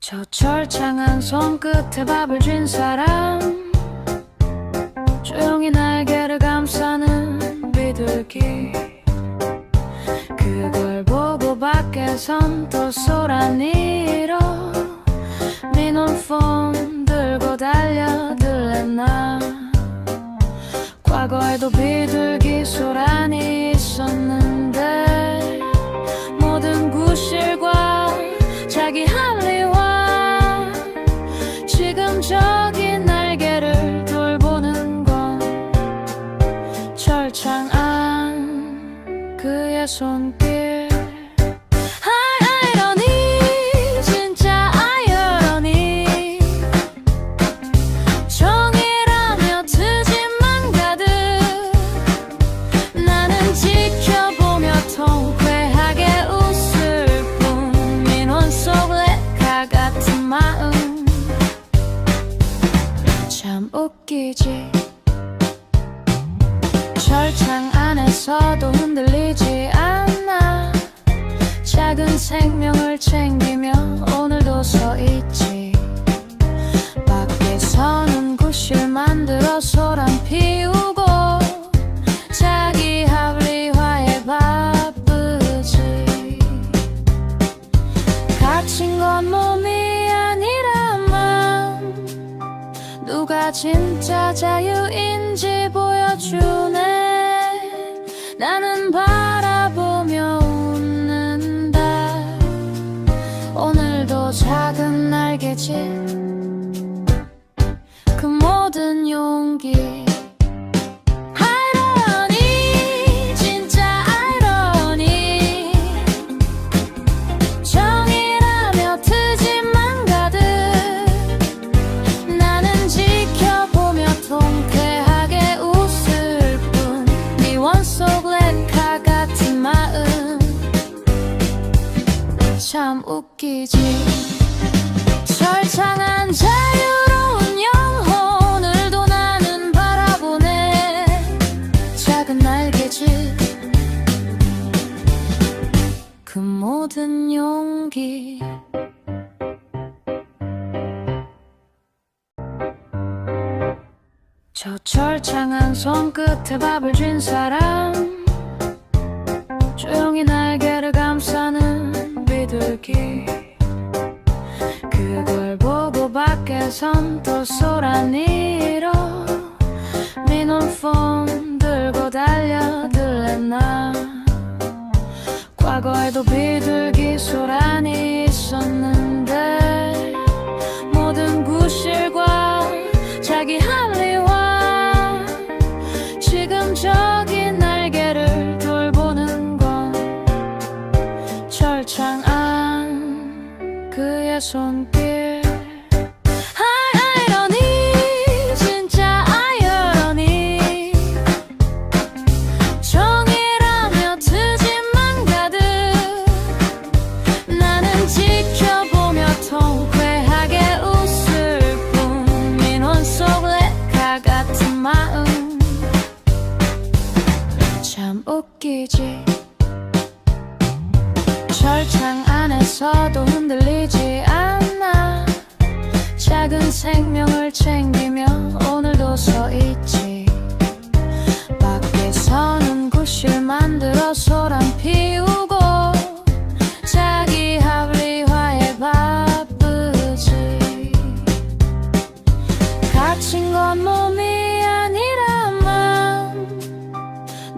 저 철창한 손끝에 밥을 쥔 사람, 조용히 날개를 감싸는 비둘기, 그걸 보고 밖에선 또 소란이로 민원폰 들고 달려들래. 나 과거에도 비둘기 소란이 있었는데, 모든 구실과 자기 합리화, 지금 저기 날개를 돌보는 건 철창 안 그의 손길. 아이러니, 진짜 아이러니, 정이라며 트집만 가득 나는 지켜보며 통쾌하게 웃을 뿐. 민원 속 레카 같은 마음 참 웃기지. 철창 안에서도 흔들리지 않아. 작은 생명을 챙기며 오늘도 서있지. 밖에서는 구실 만들어 소란 피우고 자기 합리화에 바쁘지. 갇힌 건 몸이 아니라만 누가 진짜 자유인지 보여주네. 나는 바라보며 웃는다. 오늘도 작은 날개짓, 그 모든 용기. 아이러니, 진짜 아이러니, 정이라며 트집만 가득 나는 지켜보며 통쾌하게 웃을 뿐. 미원 속 레카 같은 마음 참 웃기지. 철창한 자유로운 영혼, 오늘도 나는 바라보네. 작은 날개짓, 그 모든 용기. 저 철창한 손끝에 밥을 쥔 사람, 조용히 날개를 감싸는 비둘기, 그걸 보고 밖에선 또 소란이로 민원폰 들고 달려들래. 나 과거에도 비둘기 소란이 있었는데, 모든 구실과 자기 합리화, 지금 저기 날개를 돌보는 건 철창 안 그의 손길. 아이러니, 진짜 아이러니, 정이라며 트집만 가득 나는 지켜보며 통쾌하게 웃을 뿐. 민원 속 레카 같은 마음 참 웃기지. 철창 안에서도 흔들리지 않아. 작은 생명을 챙기며 오늘도 서있지. 밖에서는 구실 만들어 소란 피우고 자기 합리화에 바쁘지. 갇힌 건 몸이 아니라만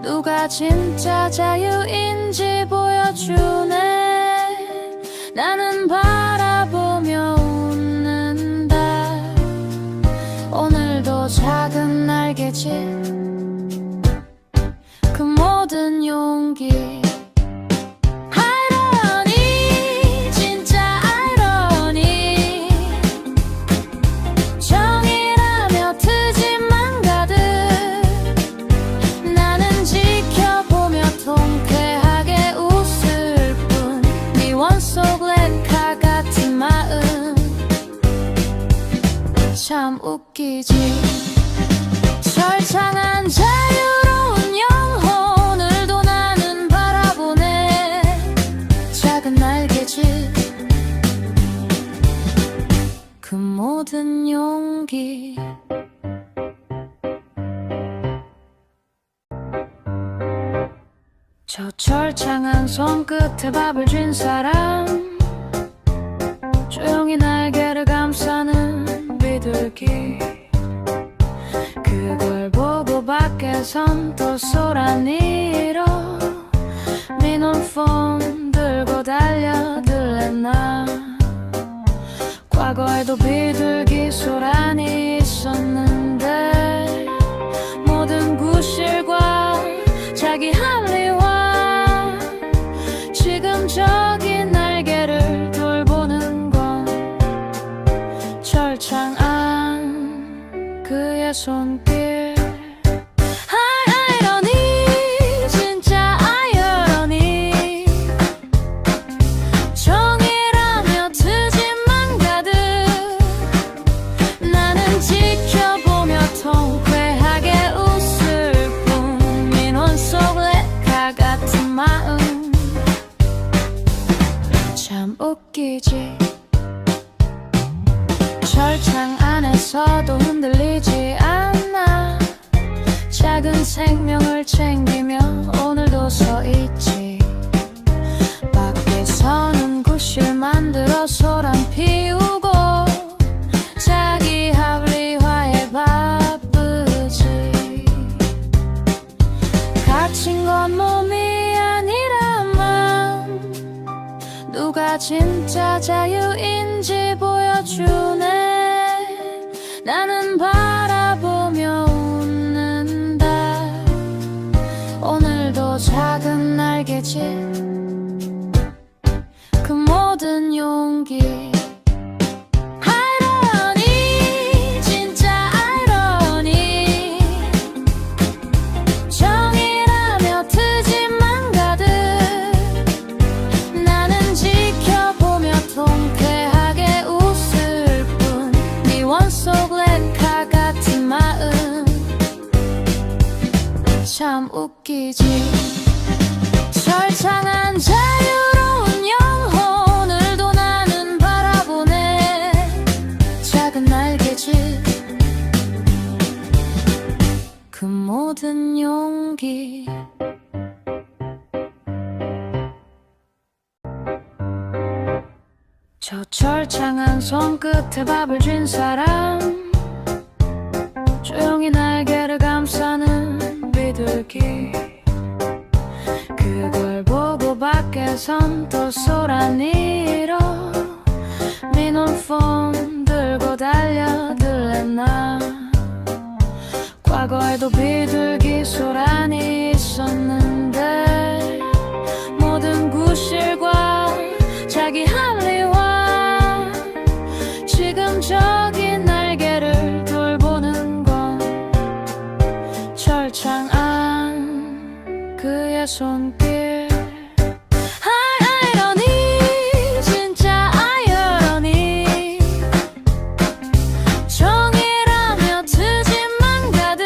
누가 진짜 자유인지 보여주네. 나는 바라보며 웃는다. 오늘도 작은 날개짓, 그 모든 용기. 아이러니, 진짜 아이러니, 정이라며 트집만 가득 나는 지켜보며 통쾌하게 웃을 뿐. 미원 속 레카 같은 마음 참 웃기지. 철창한 자유로운 영혼, 오늘도 나는 바라보네. 작은 날개짓, 그 모든 용기 저 철창한 손끝에 밥을 쥔 사람 조용히 날개를 감싸는 비둘기 그걸 보고 밖에선 또 쏘라니로 민원폰 들고 달려들랬나 과거에도 비둘기 소란이 있었는데 모든 구실과 자기 할리와 지금 저기 날개를 돌보는 건 철창 안 그의 손길 아이러니 진짜 아이러니 정이라며 트집만 가득 나는 지켜보며 통쾌하게 웃을 뿐 민원 속 레카 같은 마음 참 웃기지 철창 안에서도 흔들리지 않아 작은 생명을 챙기며 오늘도 서있지 밖에서는 구실 만들어 소란 피우고 자기 합리화에 바쁘지 갇힌 건 몸이 아니라만 누가 진짜 자유인지 보여주네 나는 바라보며 웃는다 오늘도 작은 날개짓 그 모든 용기 아이러니 진짜 아이러니 정이라며 트집만 가득 나는 지켜보며 통쾌하게 웃을 뿐 미원 속 레카 같은 마음 참 웃기지 철창한 자유로운 영혼 오늘도 나는 바라보네 작은 날개짓 그 모든 용기 저 철창한 손끝에 밥을 쥔 사람 조용히 날개를 감싸는 비둘기 그걸 보고 밖에선 또 소란이로 민원폰 들고 달려들랬나 과거에도 비둘기 소란이 있었는데 모든 구실과 자기 할리와 지금 저기 날개를 돌보는 건 철창 안 그의 손길 아이러니 진짜 아이러니 정이라며 트집만 가득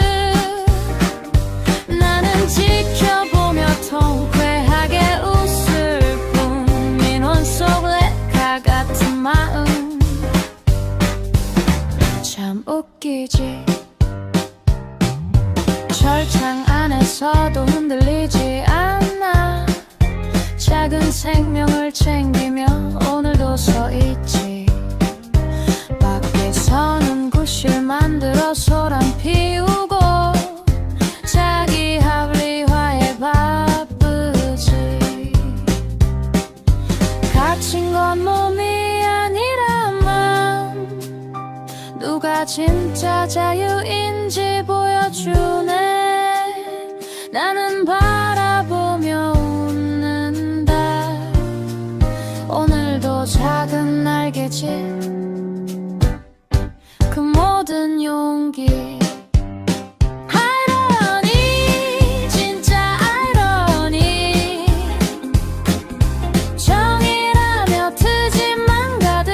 나는 지켜보며 통쾌하게 웃을 뿐 민원 속 레카 같은 마음 참 웃기지 철창 안에서도 흔들리지 않아 작은 생명을 챙기며 오늘도 서있지 밖에서는 구실 만들어 소란 피우고 자기 합리화에 바쁘지 갇힌 건 몸이 아니라만 누가 진짜 자유인지 보여주네 나는 바라보며 웃는다 오늘도 작은 날개짓 그 모든 용기 아이러니 진짜 아이러니 정이라며 트집만 가득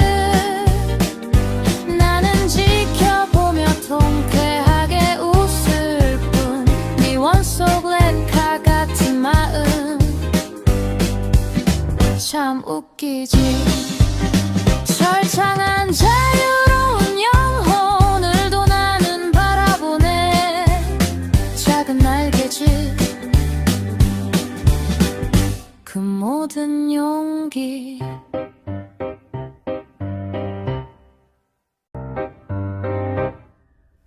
나는 지켜보며 통쾌하게 웃을 뿐 미원 속 레카 같은 마음 참 웃기지 철창한 자유로운 용기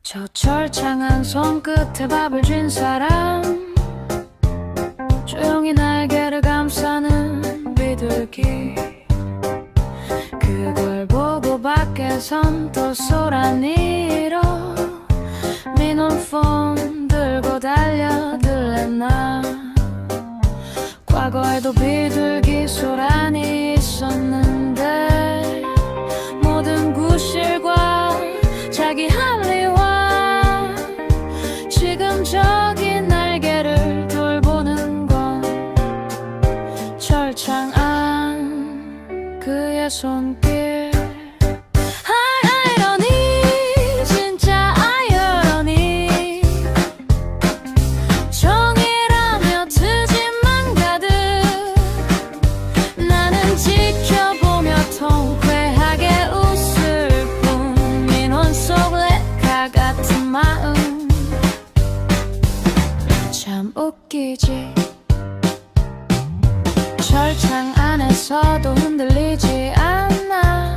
저 철창한 손끝에 밥을 쥔 사람 조용히 날개를 감싸는 비둘기 그걸 보고 밖에선 또 소란이로 민원폰 들고 달려들래 나 과거에도 비둘기 소란이 있었는데 모든 구실과 자기 합리화 지금 저기 날개를 돌보는 건 철창 안 그의 손길 아이러니 진짜 아이러니 정이라며 트집만 가득 나는 지켜보며 통쾌하게 웃을 뿐 민원 속 레카 같은 마음 참 웃기지 철창 안에서도 흔들리지 않아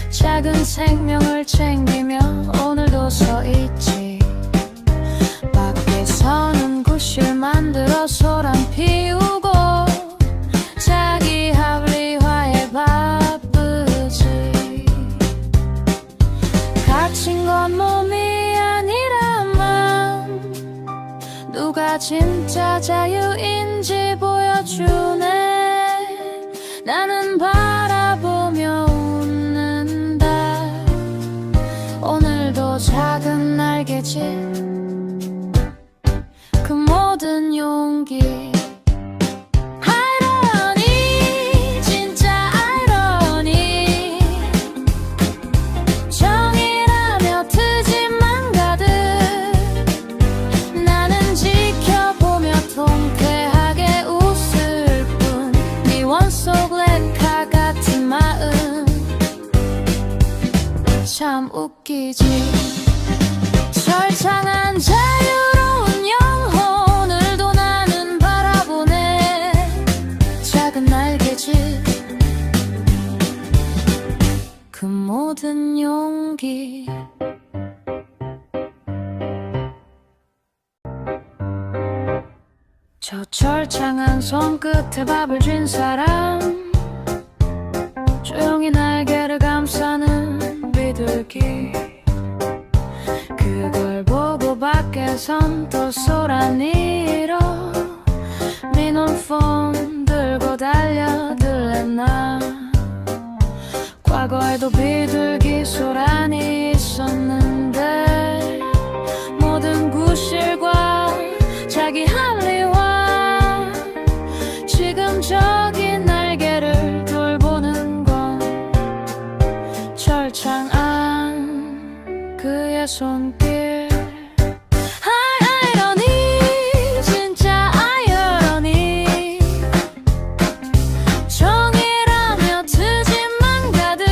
작은 생명을 챙기며 오늘도 서있지 밖에서는 구실 만들어 소란 피우고 자기 합리화에 바쁘지 갇힌 건 몸이 아니라만 누가 진짜 자유인지 보여주네 나는 바라보며 웃는다 오늘도 작은 날개짓 그 모든 용기 아이러니 진짜 아이러니 정이라며 트집만 가득 나는 지켜보며 통쾌하게 웃을 뿐 미원 속 레카 같은 마음 참 웃기지 철창한 자유로운 영혼 오늘도 나는 바라보네 작은 날개짓 그 모든 용기 저 철창한 손끝에 밥을 쥔 사람 조용히 날개를 감싸는 비둘기 그걸 보고 밖에선 또 소란이로 민원폰 들고 달려들래 나 과거에도 비둘기 소란이 있었는데 모든 구실과 자기 합리화 지금 저기 날개를 돌보는 건 철창 안 그의 손길 아이러니 진짜 아이러니 정이라며 트집만 가득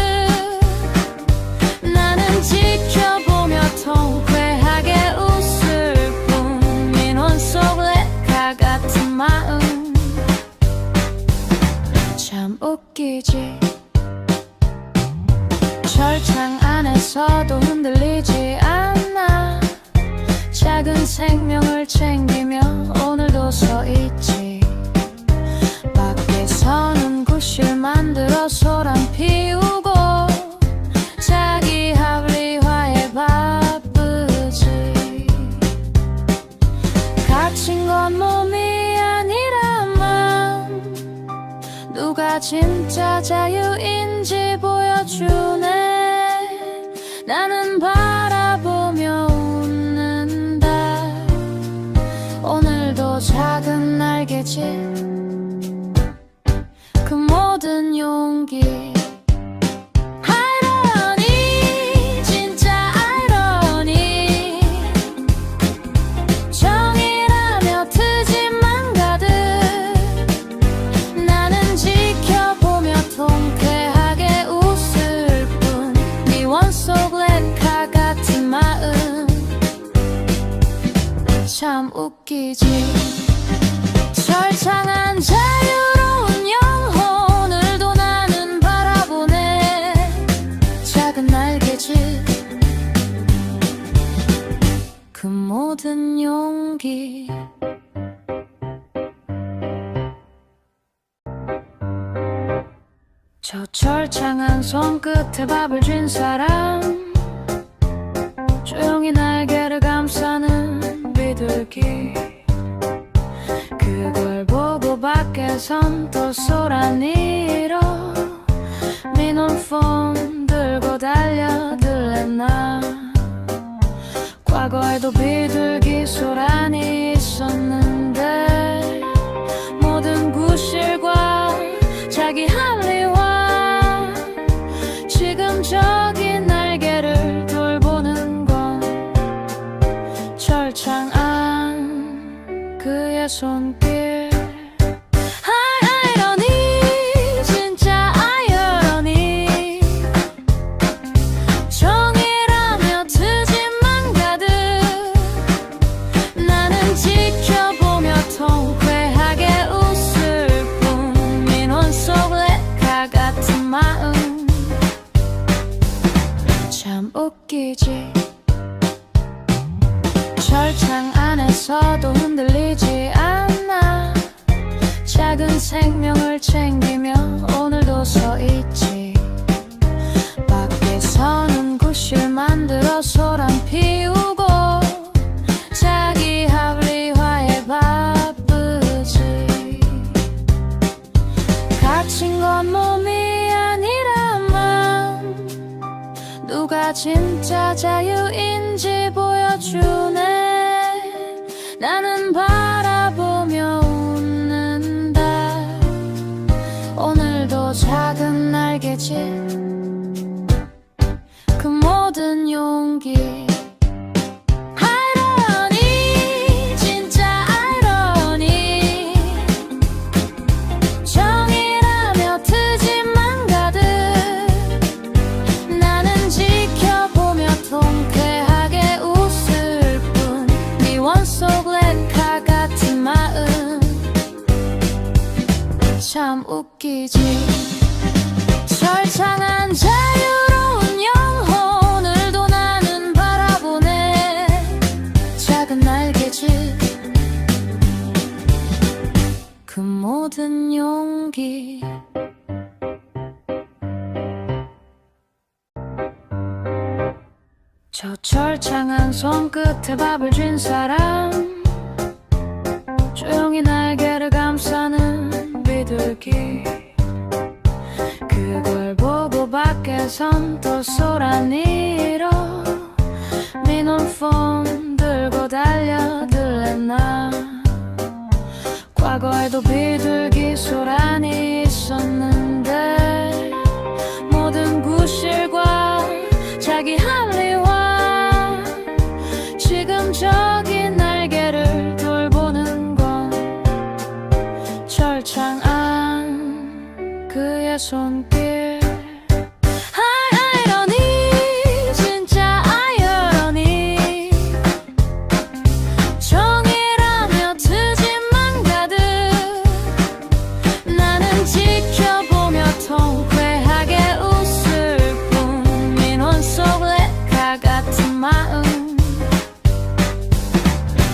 나는 지켜보며 통쾌하게 웃을 뿐 민원 속 레카 같은 마음 참 웃기지 철창 안에서도 흔들리지 않아 작은 생명을 챙기며 오늘도 서있지 밖에서는 구실 만들어 소란 피우고 자기 합리화에 바쁘지 갇힌 건 몸이 아니라만 누가 진짜 자유인지 보여주네 나는 바라보며 웃는다 오늘도 작은 날개짓 그 모든 용기 아이러니 진짜 아이러니 정이라며 트집만 가득 나는 지켜보며 통쾌하게 웃을 뿐 미원 속 레카 같은 마음 참 웃기지 철창한 자유로운 영혼을 저 철창한 손끝에 밥을 쥔 사람, 조용히 날개를 감싸는 비둘기, 그걸 보고 밖에선 또 쏘라니로 민원폰 들고 달려들랬나. 과거에도 비둘기 소란이 있었는데 모든 구실과 자기 할리와 지금 저기 날개를 돌보는 건 철창 안 그의 손길. 아이러니 진짜 아이러니, 정이라며 트집만 가득 나는 지켜보며 통쾌하게 웃을 뿐. 민원 속 레카 같은 마음 참 웃기지. 철창 안에서도 흔들리지 않아. 작은 생명을 챙기며 오늘도 서있지. 밖에서는 구실 만들어 소란 피우고 자기 합리화에 바쁘지. 갇힌 건 몸이 아니라만 누가 진짜 자유인지 보여주네. 나는 바라보며 웃는다. 오늘도 작은 날개짓 그 모든 용기. 아이러니 진짜 아이러니, 정이라며 트집만 가득 나는 지켜보며 통쾌하게 웃을 뿐. 미원 속 레카 같은 마음 참 웃기지. 철창한 자유로운 영혼 오늘도 나는 바라보네. 작은 날개짓 그 모든 용기. 저 철창한 손끝에 밥을 쥔 사람, 조용히 날개를 감싸는 비둘기, 그걸 보고 밖에선 또 쏘라니로 민원폰 들고 달려들랬나. 과거에도 비둘기 소란이 있었는데 모든 구실과 자기 할리와 지금 저기 날개를 돌보는 건 철창 안 그의 손길. 아이러니 진짜 아이러니, 정이라며 트집만 가득 나는 지켜보며 통쾌하게 웃을 뿐. 민원 속 레카 같은 마음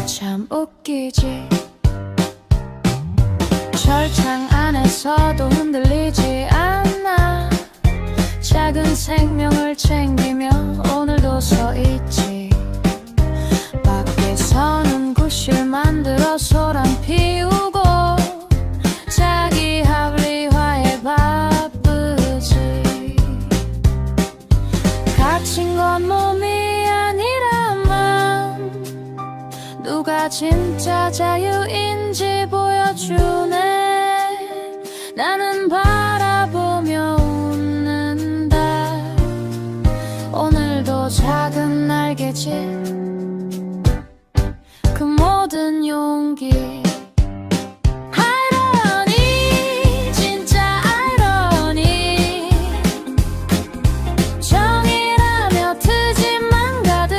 참 웃기지. 철창 안에서도 흔들리지 않아. 작은 생명을 챙기며 오늘도 서있지. 밖에서는 구실 만들어 소란 피우고 자기 합리화에 바쁘지. 갇힌 건 몸이 아니라만 누가 진짜 자유인지 보여주네. 나는 바라보며 웃는다. 오늘도 작은 날개짓 그 모든 용기. 아이러니 진짜 아이러니, 정이라며 트집만 가득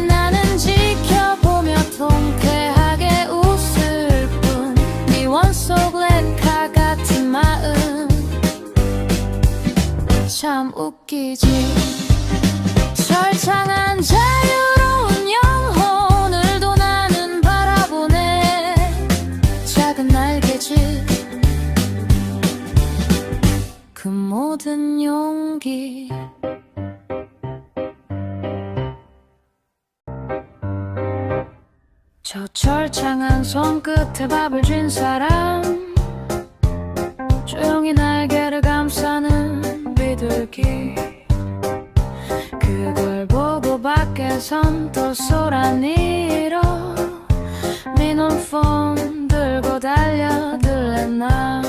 나는 지켜보며 통쾌하게 웃을 뿐. 미원 속 레카 같은 마음 참 웃기지. 철창한 자유로운 영혼 오늘도 나는 바라보네. 작은 날개짓 그 모든 용기 저 철창한 손끝에 밥을 쥔 사람 조용히 날개를 감싸는 비둘기 그걸 보고 밖에선 또 소란이로 민원폰 들고 달려들래 나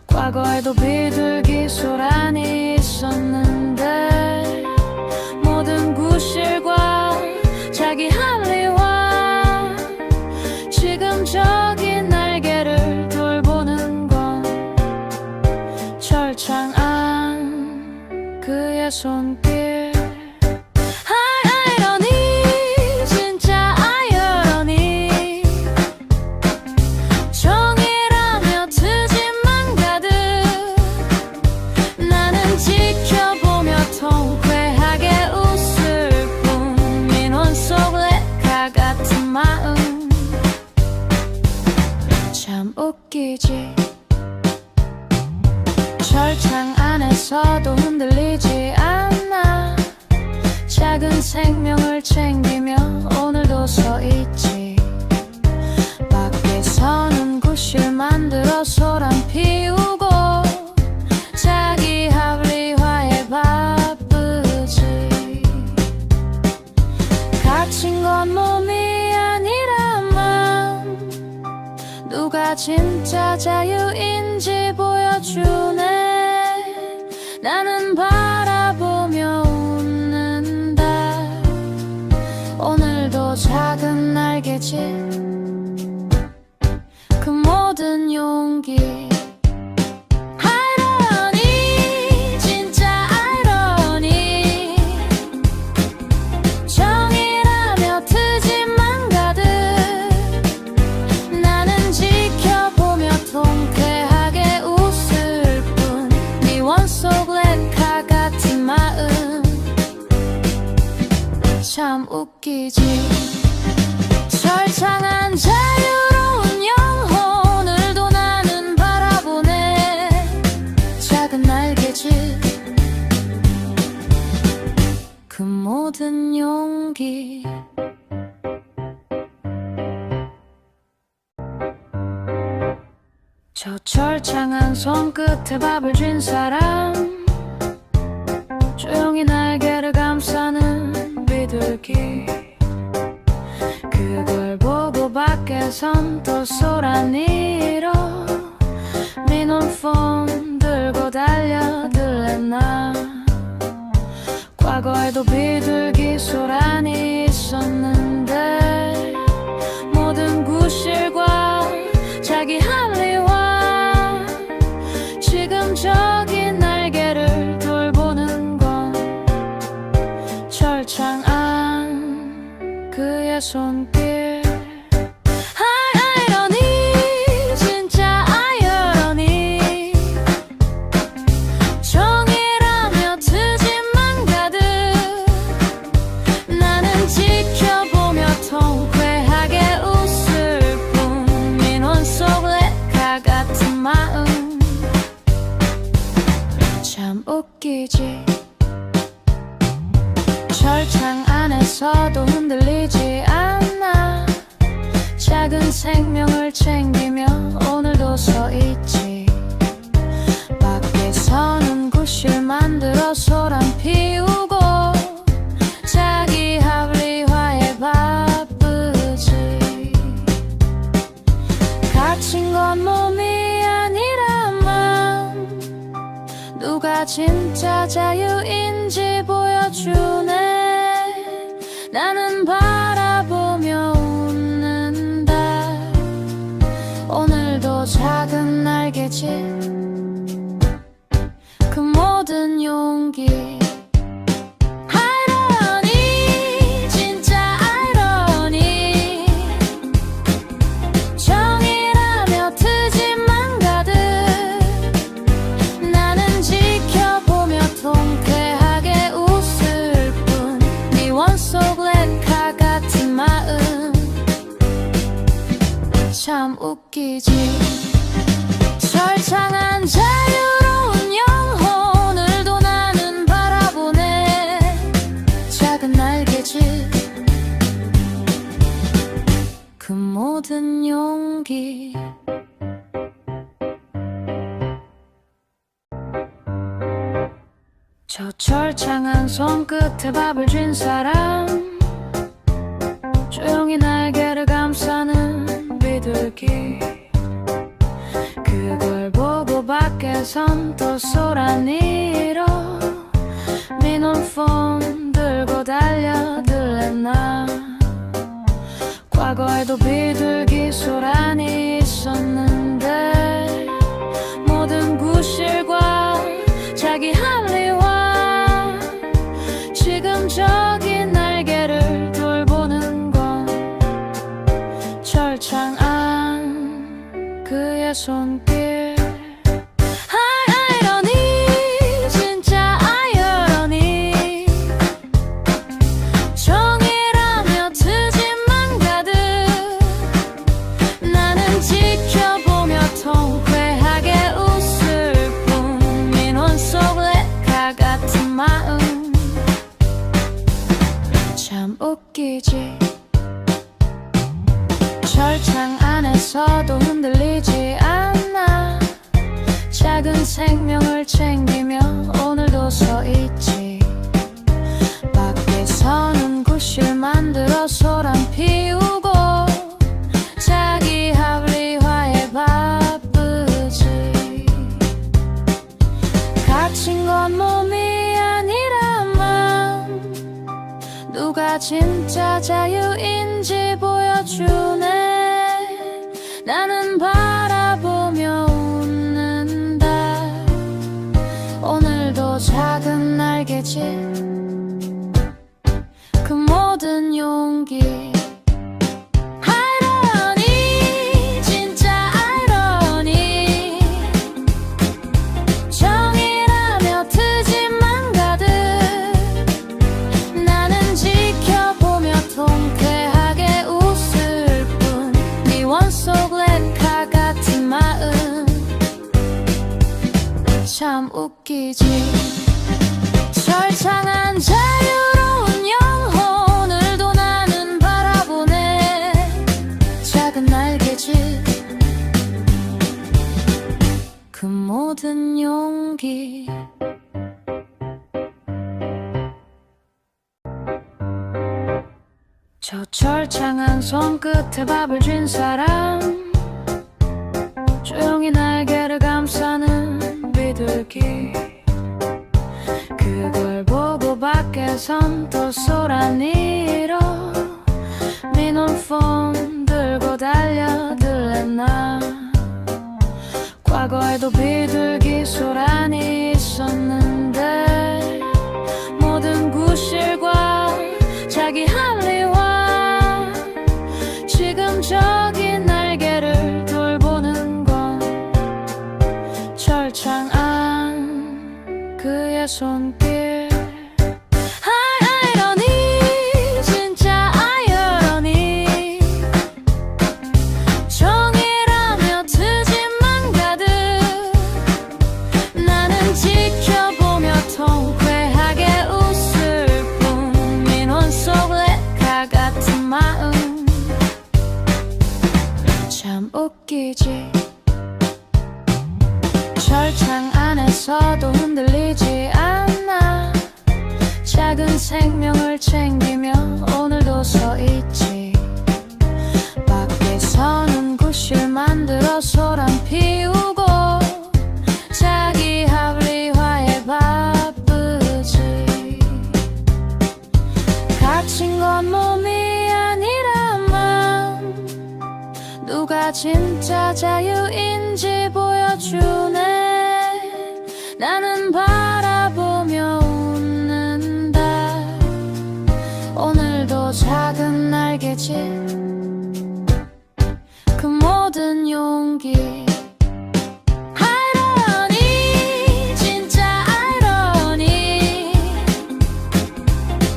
과거에도 비둘기 소란이 있었는데 모든 구실과 자기 합리화 지금 저기 날개를 돌보는 건 철창 안 그의 손길 아이러니 진짜 아이러니 정이라며 트집만 가득 나는 지켜보며 통쾌하게 웃을 뿐 민원 속 레카 같은 마음 참 웃기지 철창 안에서도 흔들리지 않아 작은 생명을 챙기며 오늘도 서있지 밖에서는 구실 만들어 소란 피우고 자기 합리화에 바쁘지 갇힌 건 몸이 아니라만 누가 진짜 자유인지 보여주네 나는 바라보며 웃는다 오늘도 작은 날개짓 그 모든 용기 아이러니 진짜 아이러니 정이라며 트집만 가득 나는 지켜보며 통쾌하게 웃을 뿐 미원 속 레카 같은 마음 참 웃기지 철창한 자유로운 영혼 오늘도 나는 바라보네 작은 날개짓 그 모든 용기 저 철창한 손끝에 밥을 쥔 사람 조용히 날개를 감싸는 비둘기 그걸 보고 밖에선 또 소란이로 민원폰 들고 달려들래 나 과거에도 비둘기 소란이 있었는데 모든 구실과 자기 합리화 지금 저기 날개를 돌보는 건 철창 안 그의 손길 아이러니 진짜 아이러니 정이라며 트집만 가득 나는 지켜보며 통쾌하게 웃을 뿐 민원 속 레카 같은 마음 참 웃기지 철창 안에서도 흔들리지 않아 작은 생명을 챙기며 오늘도 서있지 밖에서는 구실 만들어 소란 피우고 자기 합리화에 바쁘지 갇힌 건 몸이 아니라만 누가 진짜 자유인지 보여주네 나는 바라보며 웃는다 오늘도 작은 날개짓 그 모든 용기 아이러니 진짜 아이러니 정이라며 트집만 가득 나는 지켜보며 통쾌하게 웃을 뿐 미원 속 레카 같은 마음 참 웃기지 철창한 자유로운 저 철창한 손끝에 밥을 쥔 사람, 조용히 날개를 감싸는 비둘기, 그걸 보고 밖에선 또 소란이로 민원폰 들고 달려들래 나. 과거에도 비둘기 소란이 있었는데 모든 구실과 자기 합리화, 지금 저기 날개를 돌보는 건 철창 안 그의 손길. 아이러니, 진짜 아이러니, 정이라며 트집만 가득 나는 지켜보며 통쾌하게 웃을 뿐. 민원 속 레카 같은 마음 참 웃기지. 철창 안에서도 흔들리지 않아. 작은 생명을 챙기며 오늘도 서있지. 밖에서는 구실 만들어 소란 피우고 자기 합리화에 바쁘지. 갇힌 건 몸이 아니라만 누가 진짜 자유인지 보여주네. 나는 바라보며 웃는다. 오늘도 작은 날개짓, 그 모든 용기. 아이러니, 진짜 아이러니, 정이라며 트집만 가득 나는 지켜보며 통쾌하게 웃을 뿐. 미원 속 레카 같은 마음 참 웃기지. 철창한 자유로운 영혼, 오늘도 나는 바라보네. 작은 날개짓, 그 모든 용기. 저 철창한 손끝에 밥을 쥔 사람, 조용히 날개를 감싸는 비둘기, 그걸 보고 밖에선 또 소란이로 민원폰 들고 달려들래 나. 과거에도 비둘기 소란이 있었는데 모든 구실과 자기 합리화, 지금 저기 날개를 돌보는 건 철창 안 그의 손길. 아이러니, 진짜 아이러니, 정이라며 트집만 가득 나는 지켜보며 통쾌하게 웃을 뿐. 민원 속 레카 같은 마음 참 웃기지. 철창 안에서도 흔들리지 않아. 작은 생명을 챙기며 오늘도 서있지. 밖에서는 구실 만들어 소란 피우고 자기 합리화에 바쁘지. 갇힌 건 몸이 아니라만 누가 진짜 자유인지 보여주네. 나는 바라보며 웃는다. 오늘도 작은 날개짓, 그 모든 용기. 아이러니, 진짜 아이러니,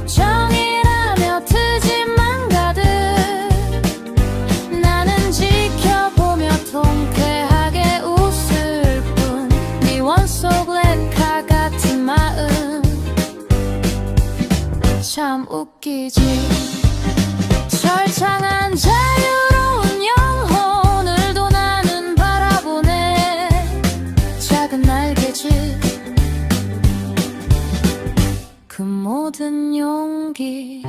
정이라며 트집만 가득 나는 지켜보며 통쾌하게 웃을 뿐. 미원 속 레카 같은 마음 참 웃기지. 철창한 자유로운 영혼, 오늘도 나는 바라보네. 작은 날개짓, 모든 용기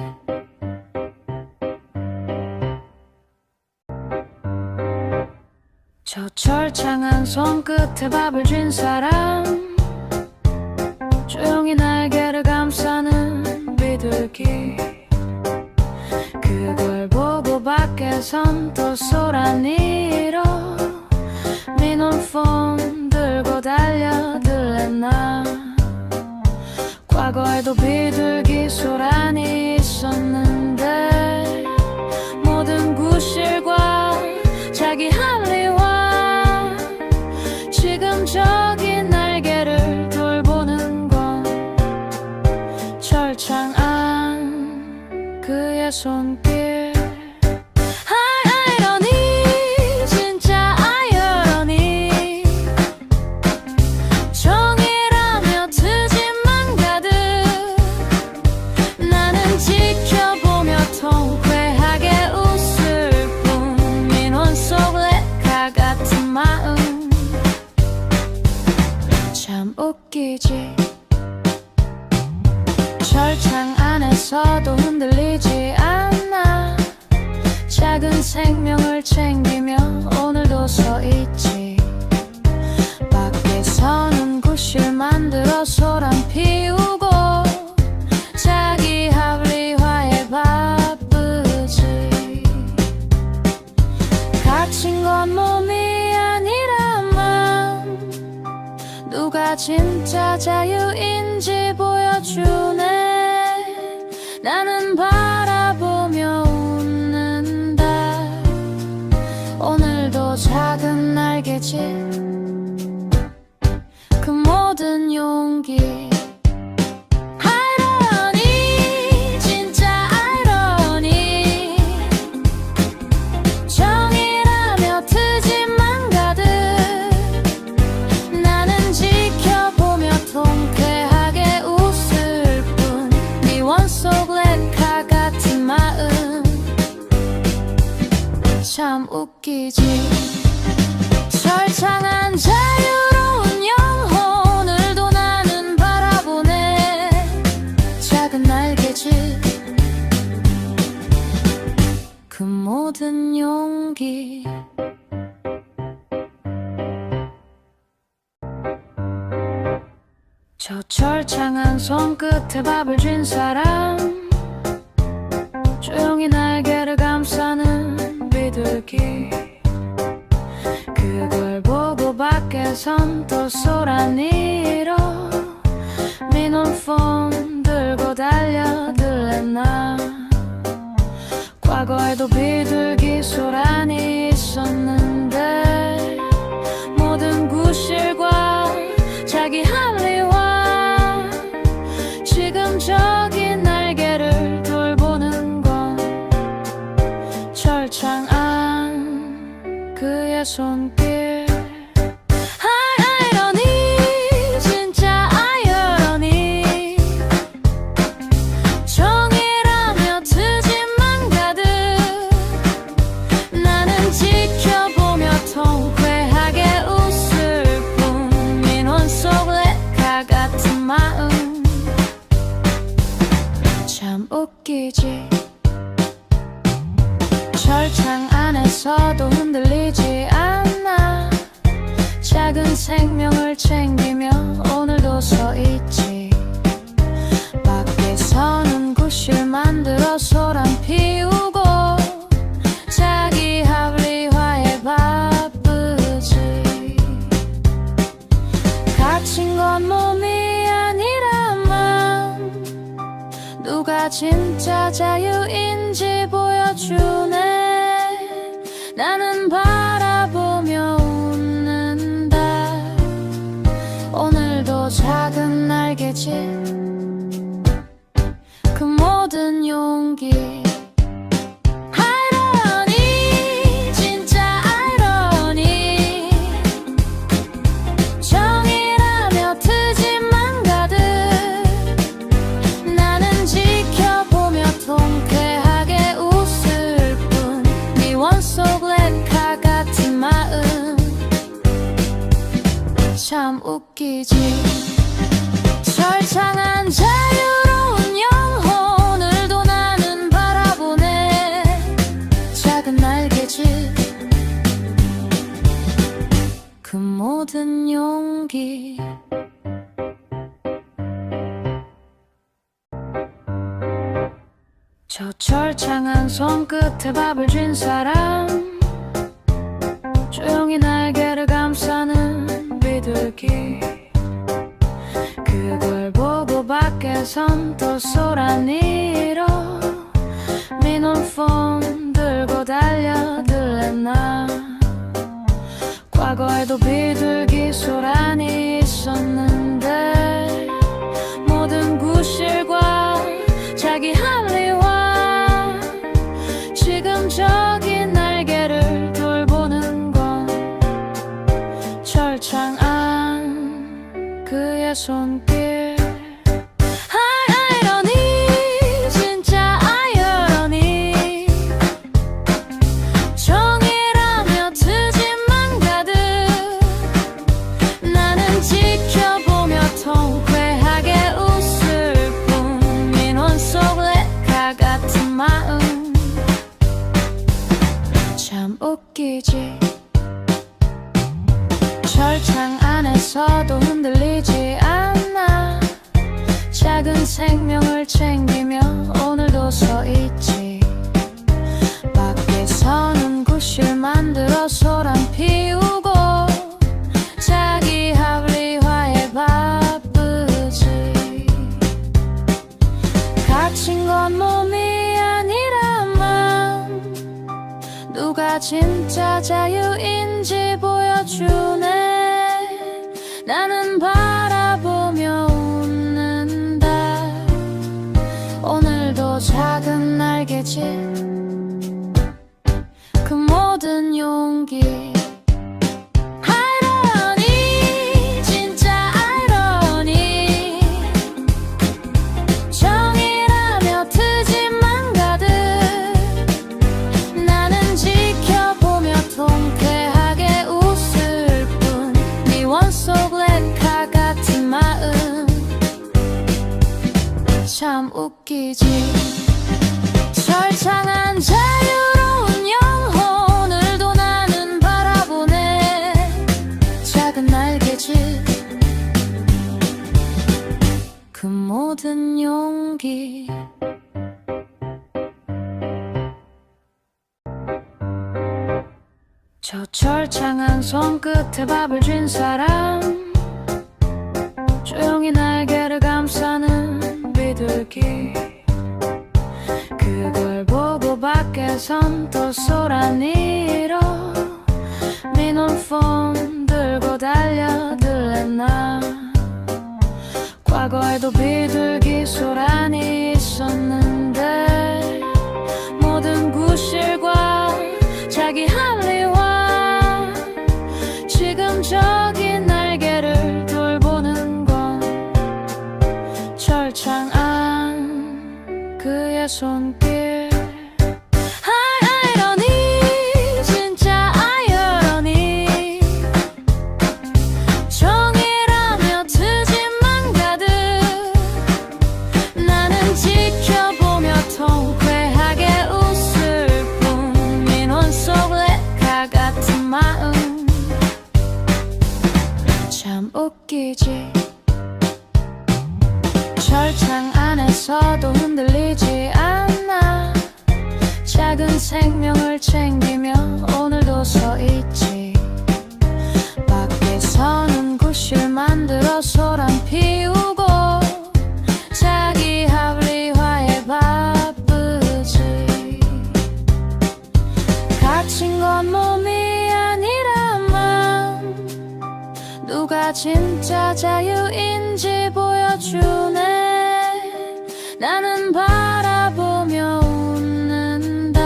저 철창한 손끝에 밥을 쥔 사람 조용히 날개를 감싸는 비둘기 그걸 보고 밖에선 또 소란이로 민원폰 들고 달려들랬나 과거에도 비둘기 소란이 있었는데 모든 구실과 자기 할리와 지금 저기 날개를 돌보는 건 철창 안 그의 손길 아이러니 진짜 아이러니 정이라며 트집만 가득 나는 지켜보며 통쾌하게 웃을 뿐 민원 속 레카 같은 마음 참 웃기지 철창 안에서도 흔들리지 않아 작은 생명을 챙기며 오늘도 서있지 밖에서는 구실 만들어 소란 피우고 자기 합리화에 바쁘지 갇힌 건 몸이 아니라만 누가 진짜 자유인지 보여주네 나는 바라보며 웃는다 오늘도 작은 날개짓 그 모든 용기 아이러니 진짜 아이러니 정이라며 트집만 가득 나는 지켜보며 통쾌하게 웃을 뿐 미원 속 레카 같은 마음 참 웃기지 철창한 자유로운 영혼 오늘도 나는 바라보네 작은 날개짓 그 모든 용기 저 철창한 손끝에 밥을 쥔 사람 조용히 날개를 감싸는 비둘기 그걸 보고 밖에선 또 소란이로 민원폰 들고 달려들랬나 과거에도 비둘기 소란이 있었는데 모든 구실과 자기 할리와 지금 저기 날개를 돌보는 건 철창 안 그의 손길 아이러니 진짜 아이러니 정이라며 트집만 가득 나는 지켜보며 통쾌하게 웃을 뿐 민원 속 레카 같은 마음 참 웃기지 철창 안에서도 흔들리지 않아 작은 생명을 챙기며 오늘도 서있지 밖에서는 구실 만들어 소란 피우고 자기 합리화에 바쁘지 갇힌 건 몸이 아니라만 누가 진짜 자유인지 보여주네 나는 바라보며 웃는다 오늘도 작은 날개짓 그 모든 용기 아이러니 진짜 아이러니 정이라며 트집만 가득 나는 지켜보며 통쾌하게 웃을 뿐 미원 속 레카 같은 마음 참 웃기지 철창한 자유로운 저 철창한 손끝에 밥을 쥔 사람, 조용히 날개를 감싸는 비둘기, 그걸 보고 밖에선 또 소란이로 민원폰 들고 달려들래. 나 과거에도 비둘기 소란이 있었는데, 모든 구실과 자기 합리화, 지금 저기 날개를 돌보는 건 철창 안 그의 손길. 아이러니, 진짜 아이러니. 정이라며 트집만 가득, 나는 지켜보며 통쾌하게 웃을 뿐. 민원 속 레카 같은 마음 참 웃기지. 철창 안에서도 흔들리지 않아. 작은 생명을 챙기며 오늘도 서 있지. 밖에서는 구실 만들어 소란 피우고 자기 합리화에 바쁘지. 갇힌 건 몸이 아니라만 누가 진짜 자유인지 보여주네. 나는 바라보며 웃는다. 오늘도 작은 날개짓, 그 모든 용기. 아이러니, 진짜 아이러니. 정이라며 트집만 가득, 나는 지켜보며 통쾌하게 웃을 뿐. 미원 속 레카 같은 마음 참 웃기지. 철창한 자유로운 영혼, 오늘도 나는 바라보네. 작은 날개짓, 그 모든 용기. 저 철창한 손끝에 밥을 쥔 사람, 조용히 날개를 감싸는 비둘기, 그걸 보고 밖에선 또 소란이로 민원폰 들고 달려들래. 나 과거에도 비둘기 소란이 있었는데, 모든 구실과 자기 합리화, 지금 저기 날개를 돌보는 건 철창 안 그의 손길. 아이러니, 진짜 아이러니. 정이라며 트집만 가득, 나는 지켜보며 통쾌하게 웃을 뿐. 민원 속 레카 같은 마음 참 웃기지. 철창 안에서도 흔들리지 않아. 작은 생명을 챙기며 오늘도 서 있지. 밖에서는 구실 만들어 소란 피우고 자기 합리화에 바쁘지. 갇힌 건 몸이 아니라만 누가 진짜 자유인지 보여주네. 나는 바라보며 웃는다.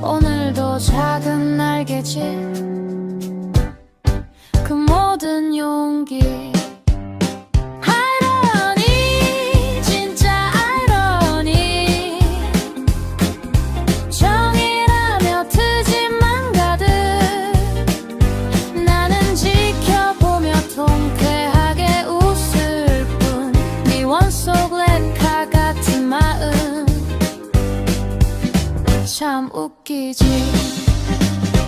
오늘도 작은 날개짓, 그 모든 용기. 아이러니, 진짜 아이러니. 정이라며 트집만 가득, 나는 지켜보며 통쾌하게 웃을 뿐. 미원 속 레카 같은 마음 참 웃기지.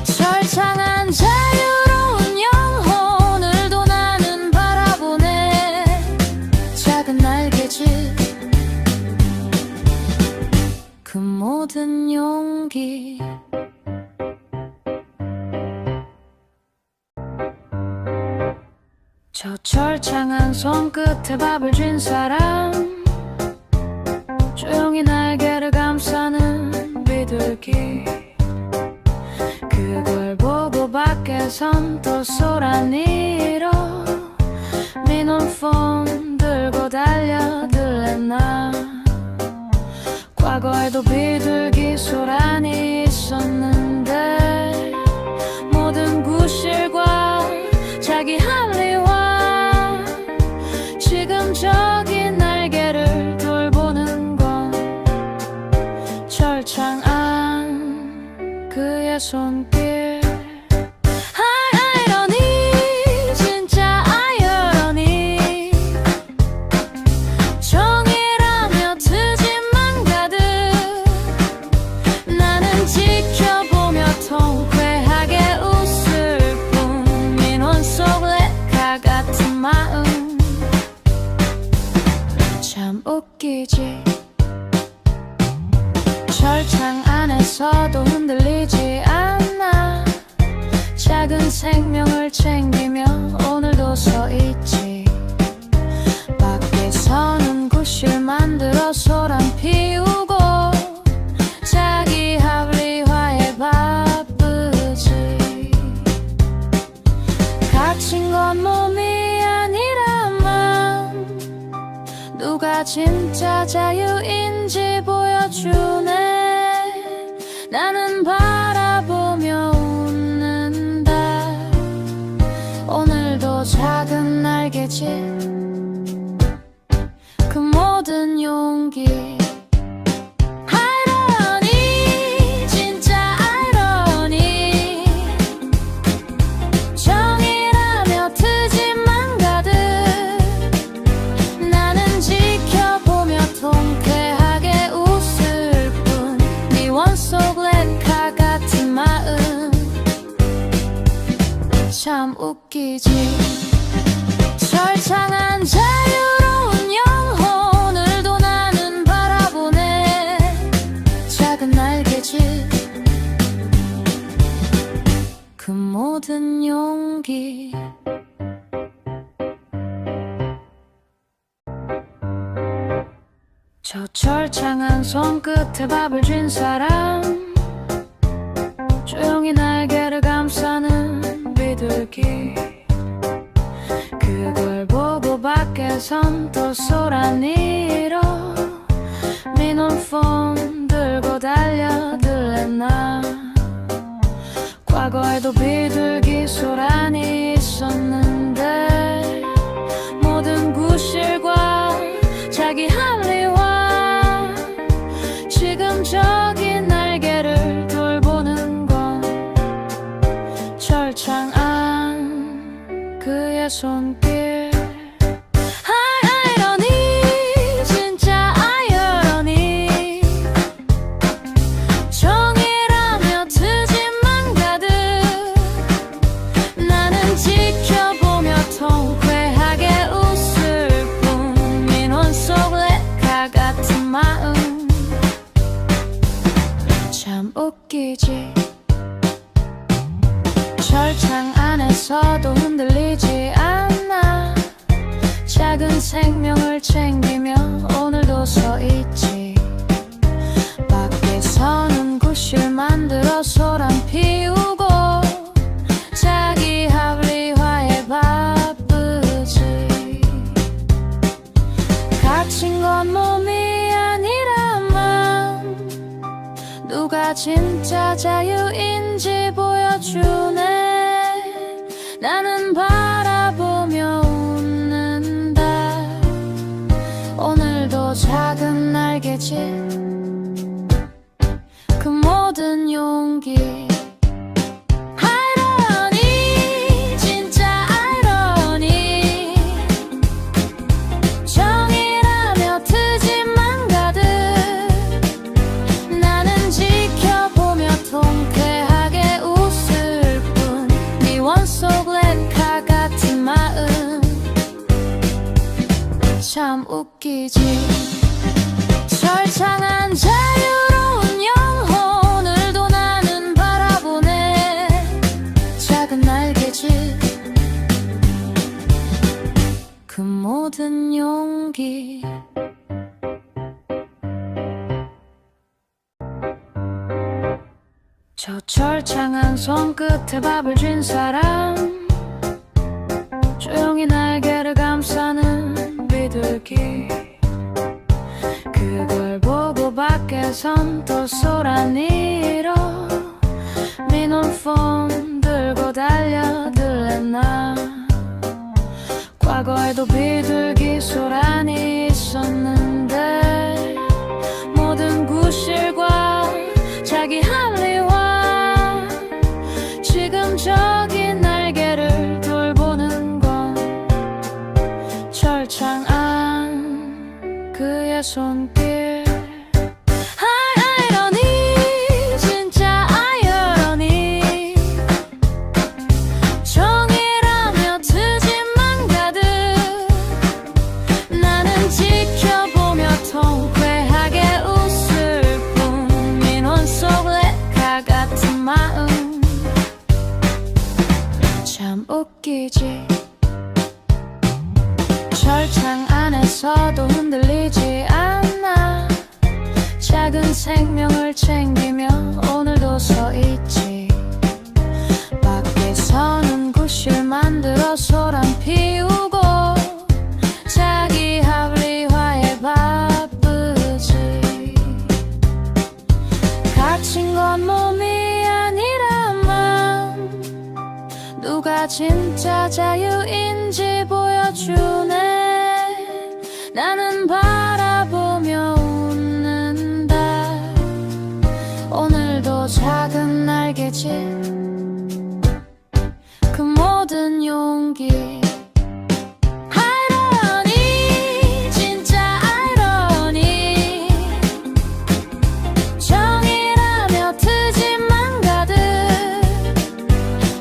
철창한 자유로운 영혼, 오늘도 나는 바라보네. 작은 날개짓, 용기 저 철창한 손끝에 밥을 쥔 사람 조용히 날개를 감싸는 비둘기 그걸 보고 밖에선 또 쏘라니로 민원폰 들고 달려들랬나 과거에도 비둘기 소란이 있었는데 모든 구실과 자기 할리와 지금 저기 날개를 돌보는 건 철창 안 그의 손길 아이러니 진짜 아이러니 정이라며 트집만 가득 나는 지켜보며 통쾌하게 웃을 뿐 민원 속 레카 같은 마음 참 웃기지 철창 안에서도 흔들리지 않아 작은 생명을 챙기며 오늘도 서있지 밖에서는 구실 만들어 소란 피우고 자기 합리화에 바쁘지 갇힌 건 몸이 아니라만 누가 진짜 자유인지 보여주네 나는 바라보며 웃는다 오늘도 작은 날개짓 그 모든 용기 아이러니 진짜 아이러니 정이라며 트집만 가득 나는 지켜보며 통쾌하게 웃을 뿐 미원 속 레카 같은 마음 참 웃기지 철창한 자유로운 영혼 오늘도 나는 바라보네 작은 날개짓 그 모든 용기 저 철창한 손끝에 밥을 쥔 사람 조용히 날개를 감싸는 비둘기 그걸 보고 밖에선 또 쏘라니로 민원폰 들고 달려들랬나 과거에도 비둘기 소란이 있었는데 모든 구실과 자기 할리와 지금 저기 날개를 돌보는 건 철창 안 그의 손길 아이러니 진짜 아이러니 정이라며 트집만 가득 나는 지켜보며 통쾌하게 웃을 뿐 민원 속 레카 같은 마음 참 웃기지 철창 안에서도 흔들리지 않아 작은 생명을 챙기며 오늘도 서있지 밖에서는 구실 만들어 소란 피우고 자기 합리화에 바쁘지 갇힌 건 몸이 아니라만 누가 진짜 자유인지 보여주네 나는 바라보며 웃는다 오늘도 작은 날개짓 그 모든 용기 아이러니 진짜 아이러니 정이라며 트집만 가득 나는 지켜보며 통쾌하게 웃을 뿐 미원 속 레카 같은 마음 참 웃기지 철창한 자유로운 영혼 오늘 모든 용기 저 철창한 손끝에 밥을 쥔 사람 조용히 날개를 감싸는 비둘기 그걸 보고 밖에선 또 소란이로 민원폰 들고 달려들래 나 과거에도 비둘기 소란이 있었는데 모든 구실과 자기 합리화 지금 저기 날개를 돌보는 건 철창 안 그의 손길 아이러니 진짜 아이러니 정이라며 트집만 가득 나는 지켜보며 통쾌하게 웃을 뿐 민원 속 레카 같은 마음 참 웃기지 철창 안에서도 흔들리지 않아 작은 생명을 챙기며 오늘도 서있지 밖에서는 구실 만들어 소란 피우고 자기 합리화에 바쁘지 갇힌 건 몸이 아니라만 누가 진짜 자유인지 보여주네 나는 바라보며 웃는다 오늘도 작은 날개짓 그 모든 용기 아이러니 진짜 아이러니 정이라며 트집만 가득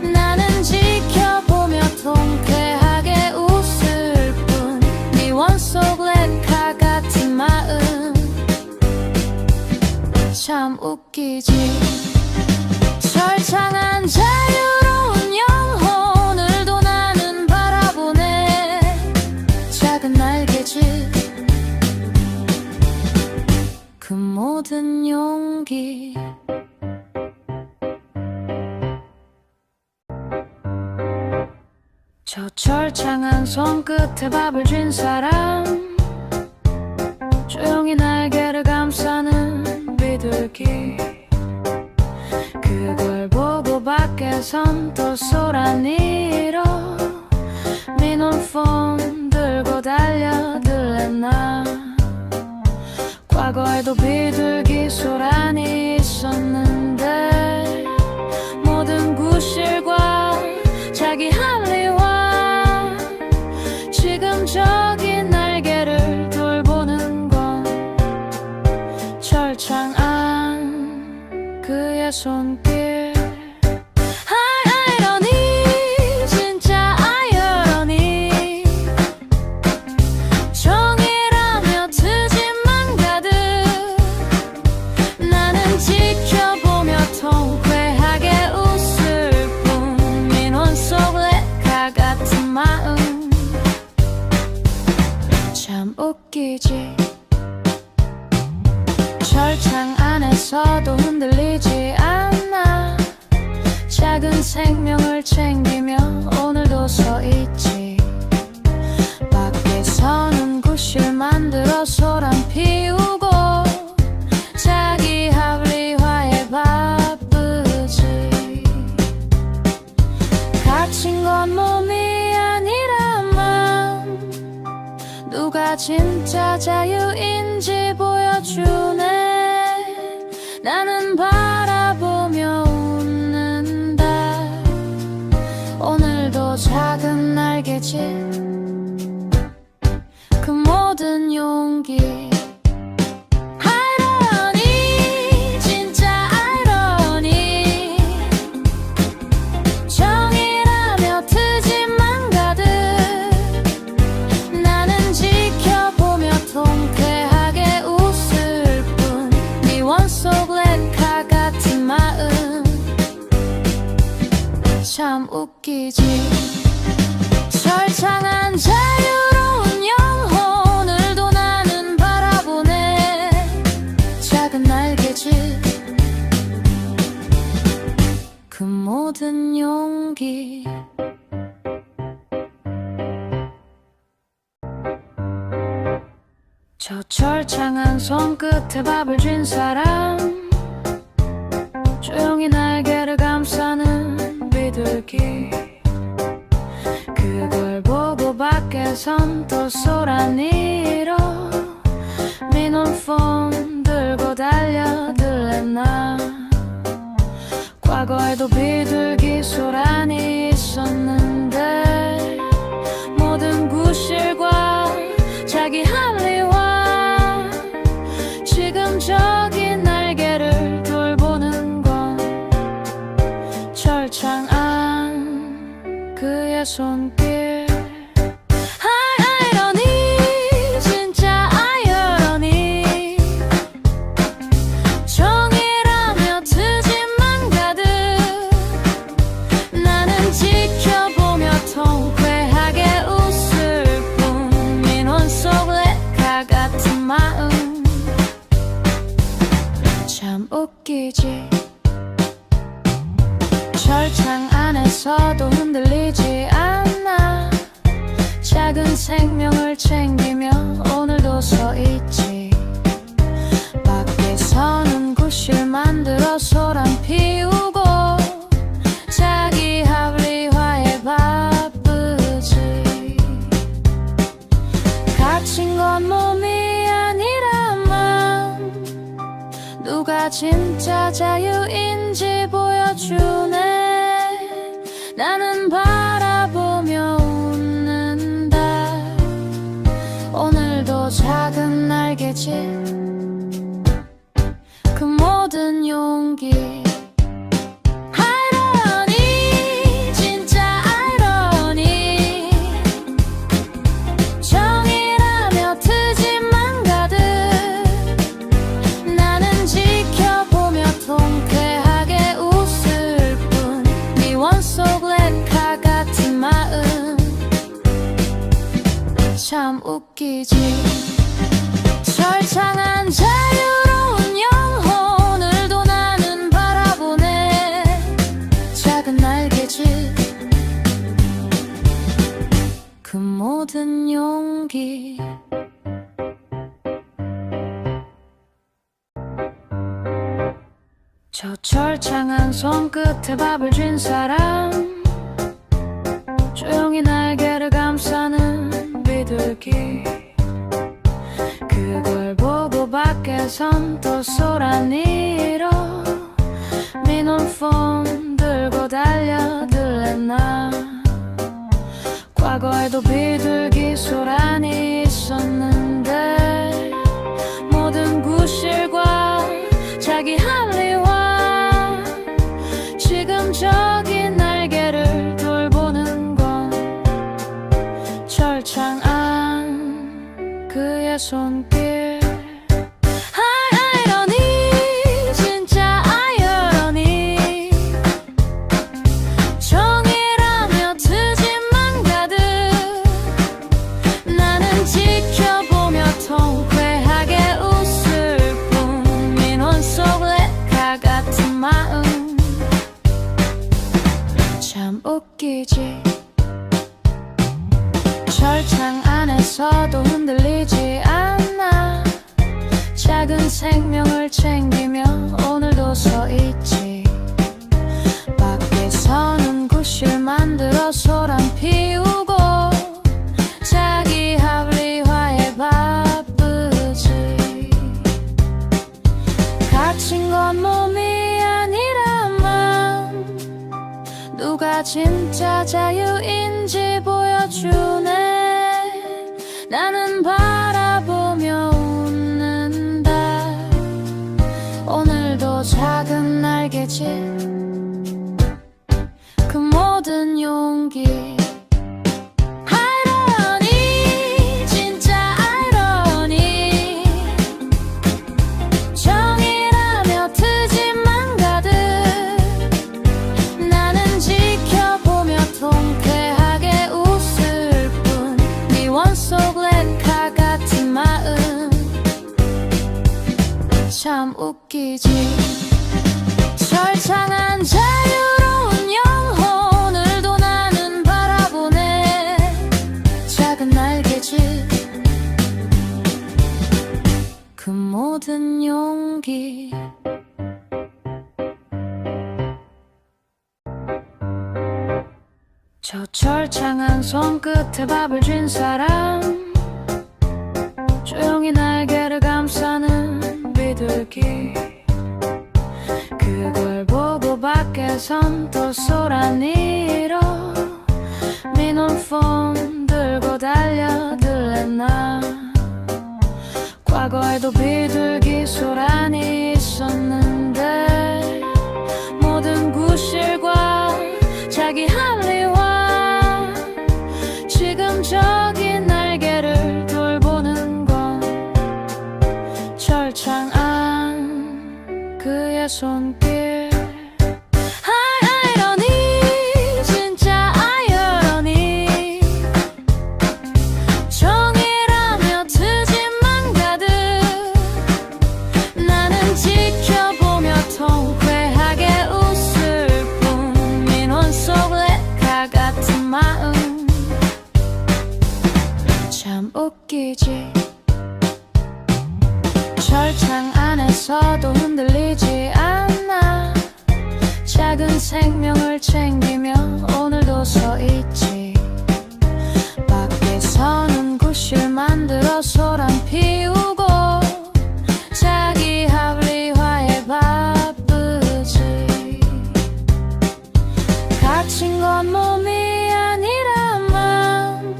나는 지켜보며 통쾌하게 웃을 뿐 미원 속 레카 같은 마음 참 웃기지 철창한 자유로운 영혼 오늘도 나는 바라보네 작은 날개짓 그 모든 용기 저 철창한 손끝에 밥을 쥔 사람 조용히 날개를 감싸는 비둘기 그걸 보고 밖에선 또 소란이로 민원폰 들고 달려들래 나 과거에도 비둘기 소란이 있었는데 모든 구실과 자기 합리화 지금 저기 날개를 돌보는 건 철창 안 그의 손길 아이러니 진짜 아이러니 정이라며 트집만 가득 나는 지켜보며 통쾌하게 웃을 뿐 민원 속 레카 같은 마음 참 웃기지 철창 안에서도 흔들리지 않아 작은 생명을 챙기며 오늘도 서있지 밖에서는 구실 만들어 소란 피우고 자기 합리화에 바쁘지 갇힌 건 몸이 아니라만 누가 진짜 자유인지 보여주네 나는 바라보며 웃는다 오늘도 작은 날개짓 그 모든 용기 아이러니 진짜 아이러니 정이라며 트집만 가득 나는 지켜보며 통쾌하게 웃을 뿐 미원 속 레카 같은 마음 참 웃기지 철창한 자유로운 영 저 철창한 손끝에 밥을 쥔 사람, 조용히 날개를 감싸는 비둘기, 그걸 보고 밖에선 또 소란이로 민원폰 들고 달려들래 나. 과거에도 비둘기 소란이 있었는데 모든 구실과 자기 합리화, 지금 저기 날개를 돌보는 건 철창 안 그의 손길. 아이러니, 진짜 아이러니, 정이라며 트집만 가득 나는 지켜보며 통쾌하게 웃을 뿐. 민원 속 레카 같은 마음 참 웃기지. 철창 안에서도 흔들리지 않아. 작은 생명을 챙기며 오늘도 서있지. 밖에서는 구실 만들어 소란 피우고 자기 합리화에 바쁘지. 갇힌 건 몸이 아니라만 누가 진짜 자유인지 보여주네. 나는 바라보며 웃는다. 오늘도 작은 날개짓, 그 모든 용기. 아이러니, 진짜 아이러니, 정이라며 트집만 가득 나는 지켜보며 통쾌하게 웃을 뿐. 미원 속 레카 같은 마음 참 웃기지. 철창한 자유로운 영혼, 오늘도 나는 바라보네. 작은 날개짓, 그 모든 용기. 저 철창한 손끝에 밥을 쥔 사람, 조용히 날개를 감싸는 비둘기, 그걸 보고 밖에선 또 소란이로 민원폰 들고 달려들래 나. 과거에도 비둘기 소란이 있었는데 모든 구실과 자기 합리화, 지금 저기 날개를 돌보는 건 철창 안 그의 손길. 아이러니, 진짜 아이러니, 정이라며 트집만 가득 나는 지켜보며 통쾌하게 웃을 뿐. 민원 속 레카 같은 마음 참 웃기지. 철창 안에서도 흔들리지 않아. 작은 생명을 챙기며 오늘도 서있지. 밖에서는 구실 만들어 소란 피우고 자기 합리화에 바쁘지. 갇힌 건 몸이 아니라만 누가 진짜 자유인지 보여주네. 나는 바라보며 웃는다. 오늘도 작은 날개짓, 그 모든 용기. 아이러니, 진짜 아이러니, 정이라며 트집만 가득 나는 지켜보며 통쾌하게 웃을 뿐. 미원 속 레카 같은 마음 참 웃기지. 철창한 자유로운 영혼, 오늘도 나는 바라보네. 작은 날개짓, 모든 용기 저 철창한 손끝에 밥을 쥔 사람 조용히 날개를 감싸는 비둘기 그걸 보고 밖에선 또 쏘라니로 민원폰 들고 달려들랬나 과거에도 비둘기 소란이 있었는데 모든 구실과 자기 할리와 지금 저기 날개를 돌보는 건 철창 안 그의 손길 아이러니 진짜 아이러니 정이라며 트집만 가득 나는 지켜보며 통쾌하게 웃을 뿐 민원 속 레카 같은 마음 참 웃기지 철창 안에서도 흔들리지 않아 작은 생명을 챙기며 오늘도 서있지 밖에서는 구실 만들어 소란 피우고 자기 합리화에 바쁘지 갇힌 건 몸이 아니라만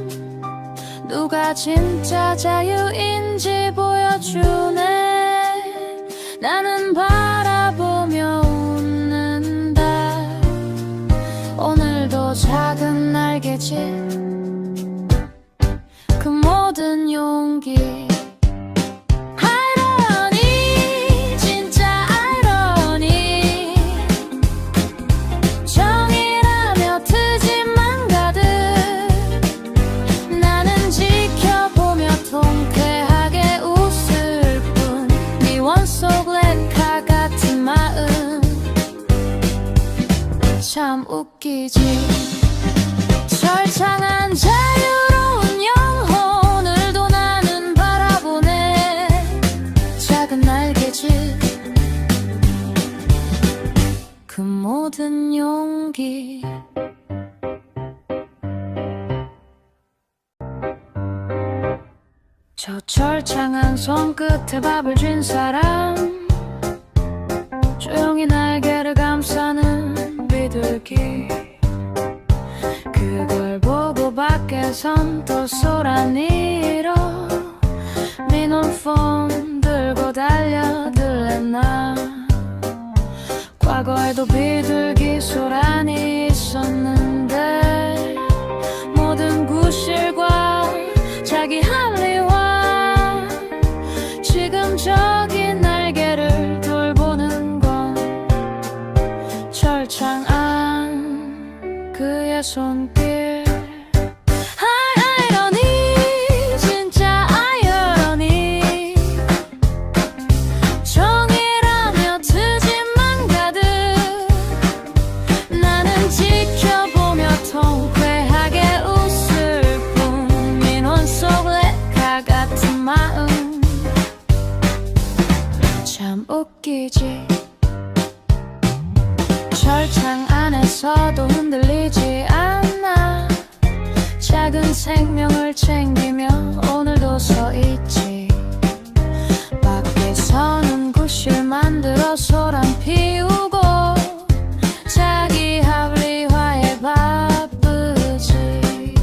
누가 진짜 자유인지 보여주네 나는 바라보며 웃는다 오늘도 작은 날개짓 그 모든 용기 아이러니 진짜 아이러니 정이라며 트집만 가득 나는 지켜보며 통쾌하게 웃을 뿐 미원 속 레카 같은 마음 참 웃기지 철창한 자유로운 영혼 오늘도 나는 바라보네 작은 날개짓 그 모든 용기 저 철창한 손끝에 밥을 쥔 사람 조용히 날개를 감싸는 비둘기 그걸 보고 밖에선 또 쏘라니로 민원폰 들고 달려들랬나 과거에도 비둘기 소란이 있었는데 모든 구실과 자기 합리화 지금 저기 날개를 돌보는 건 철창 안 그의 손길 아이러니 진짜 아이러니 정이라며 트집만 가득 나는 지켜보며 통쾌하게 웃을 뿐 민원 속 레카 같은 마음 참 웃기지 철창 안에서도 흔들리지 않아 작은 생명을 챙기며 오늘도 서있지 밖에서는 구실 만들어 소란 피우고 자기 합리화에 바쁘지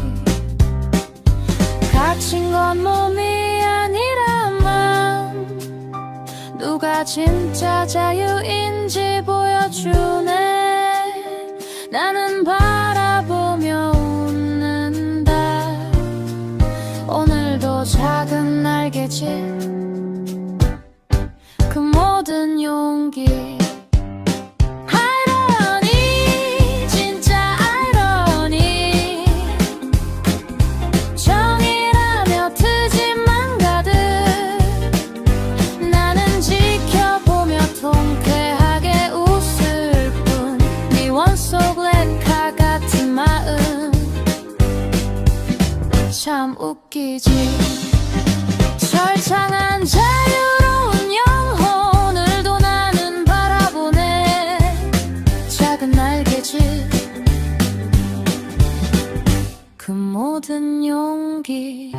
갇힌 건 몸이 아니라만 누가 진짜 자유인지 보여주네 나는 바라보며 웃는다 오늘도 작은 날개짓 그 모든 용기 아이러니 진짜 아이러니 정이라며 트집만 가득 나는 지켜보며 통쾌하게 웃을 뿐 미원 속 레카 같은 마음 참 웃기지 철창한 자유로운 영 모든 용기